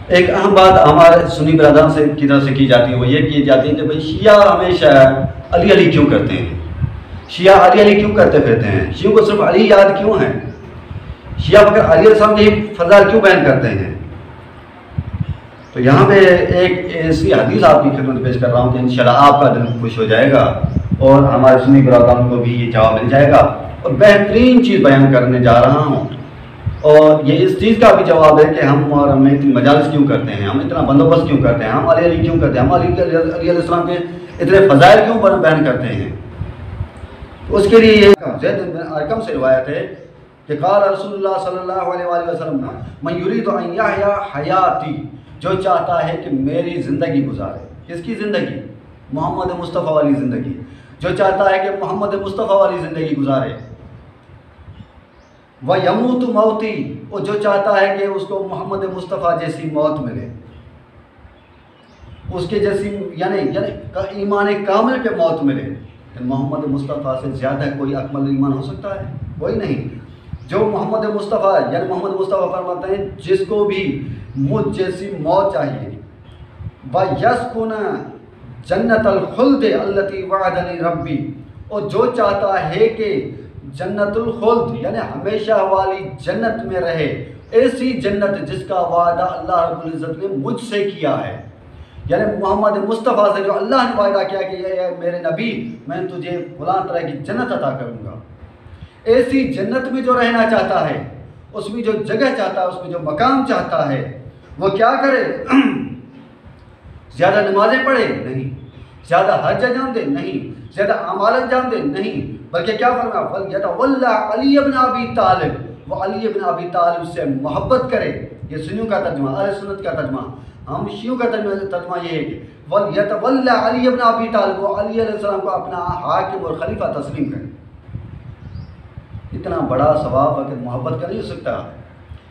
ایک اہم بات ہمارے سنی برادران سے کی طرف سے کی جاتی ہے، وہ یہ کی جاتی ہے کہ بھائی شیعہ ہمیشہ علی علی کیوں کرتے ہیں، شیعہ علی علی کیوں کرتے پھرتے ہیں، شیعوں کو صرف علی یاد کیوں ہے، شیعہ مگر علیہ السلام کے فضائل کیوں بیان کرتے ہیں۔ تو یہاں پہ ایک ایسی حدیث آپ کی خدمت پیش کر رہا ہوں کہ انشاءاللہ آپ کا دل خوش ہو جائے گا اور ہمارے سنی برادران کو بھی یہ جواب مل جائے گا، اور بہترین چیز بیان کرنے جا رہا ہوں، اور یہ اس چیز کا بھی جواب ہے کہ ہم اور ہمیں اتنی مجالس کیوں کرتے ہیں، ہم اتنا بندوبست کیوں کرتے ہیں، ہم علی علی کیوں کرتے ہیں، ہم علی علیہ السلام کے اتنے فضائل کیوں بیان کرتے ہیں۔ اس کے لیے یہ زید بن ارقم سے روایت ہے کہ قال رسول اللہ صلی اللہ علیہ وآلہ وسلم من یرید ان یحیی حیاتی، جو چاہتا ہے کہ میری زندگی گزارے، کس کی زندگی؟ محمد مصطفیٰ والی زندگی، جو چاہتا ہے کہ محمد مصطفیٰ والی زندگی گزارے، وَيَمُوتُ مَوْتِي، اور جو چاہتا ہے کہ اس کو محمد مصطفیٰ جیسی موت ملے، اس کے جیسی یعنی ایمان کامل پہ موت ملے۔ محمد مصطفیٰ سے زیادہ کوئی اکمل ایمان ہو سکتا ہے؟ کوئی نہیں۔ جو محمد مصطفیٰ یعنی محمد مصطفیٰ فرماتے ہیں جس کو بھی مجھ جیسی موت چاہیے، وَيَسْكُنَ جنت الخلد التي وعدني ربی، اور جو چاہتا ہے کہ جنت الخلد یعنی ہمیشہ والی جنت میں رہے، ایسی جنت جس کا وعدہ اللہ رب العزت نے مجھ سے کیا ہے، یعنی محمد مصطفیٰ سے جو اللہ نے وعدہ کیا کہ اے میرے نبی میں تجھے فلاں طرح کی جنت عطا کروں گا، ایسی جنت میں جو رہنا چاہتا ہے، اس میں جو جگہ چاہتا ہے، اس میں جو مقام چاہتا ہے، وہ کیا کرے؟ زیادہ نمازیں پڑھے؟ نہیں۔ زیادہ حج انجام دے؟ نہیں۔ زیادہ اعمال انجام دے؟ نہیں، بلکہ کیا فرمایا؟ وَلْيَتَوَلَّ عَلِيَّ بْنَ أَبِي طَالِبٍ، وہ علی بن ابی طالب سے محبت کرے۔ یہ سنیوں کا ترجمہ، اہل سنت کا ترجمہ، ہم شیعوں کا ترجمہ یہ ہے کہ وَلْيَتَوَلَّ عَلِيَّ بْنَ أَبِي طَالِبٍ، وہ علی علیہ السلام کو اپنا حاکم اور خلیفہ تسلیم کرے۔ اتنا بڑا ثواب اگر محبت کا نہیں ہو سکتا،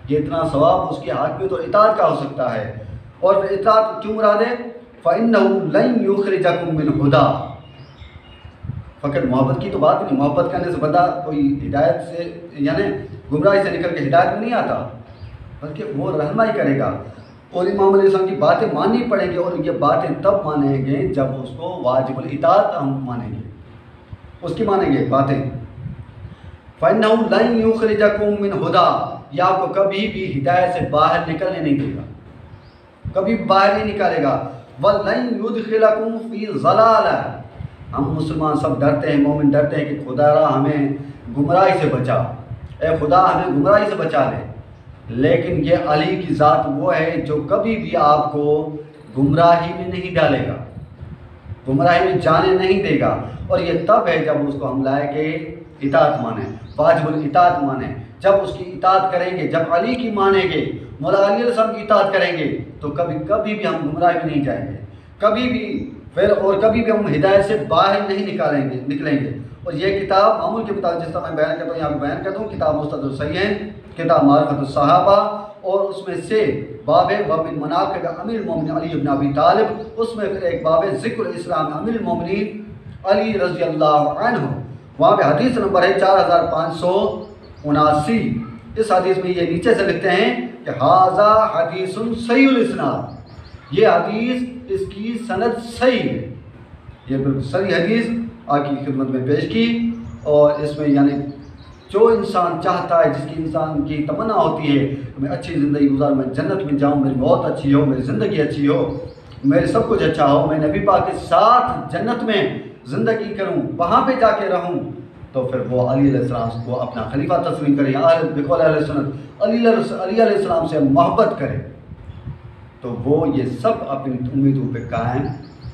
یہ اتنا ثواب اس کی حاکمیت اور اطاعت کا ہو سکتا ہے۔ اور اطاعت کیوں مراد ہے؟ فَإِنَّهُ لَن يُخْرِجَكُم مِّنْ هُدًى، فقط محبت کی تو بات نہیں، محبت کرنے سے بندہ کوئی ہدایت سے یعنی گمراہی سے نکل کے ہدایت میں نہیں آتا، بلکہ وہ رہنمائی کرے گا، اور امام علیہ السلام کی باتیں ماننی پڑیں گی، اور یہ باتیں تب مانیں گے جب اس کو واجب الاطاعت ہم مانیں گے، اس کی مانیں گے باتیں۔ فَإِنَّهُ لَن يُخْرِجَكُم مِّنْ هُدًى، یہ آپ کو کبھی بھی ہدایت سے باہر نکلنے نہیں دے گا، کبھی باہر نہیں نکالے گا۔ وَلَن يُدْخِلَكُم فِي ضَلَالٍ، ہم مسلمان سب ڈرتے ہیں، مومن ڈرتے ہیں کہ خدا را ہمیں گمراہی سے بچا، اے خدا ہمیں گمراہی سے بچا لے، لیکن یہ علی کی ذات وہ ہے جو کبھی بھی آپ کو گمراہی میں نہیں ڈالے گا، گمراہی میں جانے نہیں دے گا، اور یہ تب ہے جب اس کو ہم لائے کہ اطاعت مانیں، واجب الاطاعت مانیں، جب اس کی اطاعت کریں گے، جب علی کی مانیں گے، مولا علی علیہ السلام کی اطاعت کریں گے، تو کبھی بھی ہم گمراہی میں نہیں جائیں گے، کبھی بھی کبھی بھی ہم ہدایت سے باہر نہیں نکلیں گے۔ اور یہ کتاب معمول کے مطابق جس طرح میں بیان کرتا ہوں یہاں پہ بیان کرتا ہوں، کتاب مستدرک الصحیحین، کتاب معرفت الصحابہ، اور اس میں سے باب من مناقب امیر المومنین علی بن ابی طالب، اس میں پھر ایک باب ذکر الاسلام امیر المومنین علی رضی اللہ عنہ، وہاں پہ حدیث نمبر ہے 4579۔ اس حدیث میں یہ نیچے سے لکھتے ہیں کہ ھذا حدیث صحیح الاسناد، یہ حدیث اس کی سند صحیح ہے، یہ بالکل صحیح حدیث آپ کی خدمت میں پیش کی۔ اور اس میں یعنی جو انسان چاہتا ہے، جس کی انسان کی تمنا ہوتی ہے کہ میں اچھی زندگی گزاروں، میں جنت میں جاؤں، میری موت اچھی ہو، میری زندگی اچھی ہو، میرے سب کچھ اچھا ہو، میں نبی پاک کے ساتھ جنت میں زندگی کروں، وہاں پہ جا کے رہوں، تو پھر وہ علی علیہ السلام کو اپنا خلیفہ تسلیم کرے، بقول اہل سنت علی علیہ السلام سے محبت کرے، تو وہ یہ سب اپنی امیدوں پہ قائم،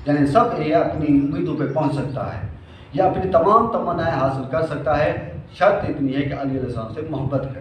یعنی سب یہ اپنی امیدوں پہ پہنچ سکتا ہے، یہ اپنی تمام تمنائیں حاصل کر سکتا ہے، شرط اتنی ہے کہ علی علیہ السلام سے محبت کرے۔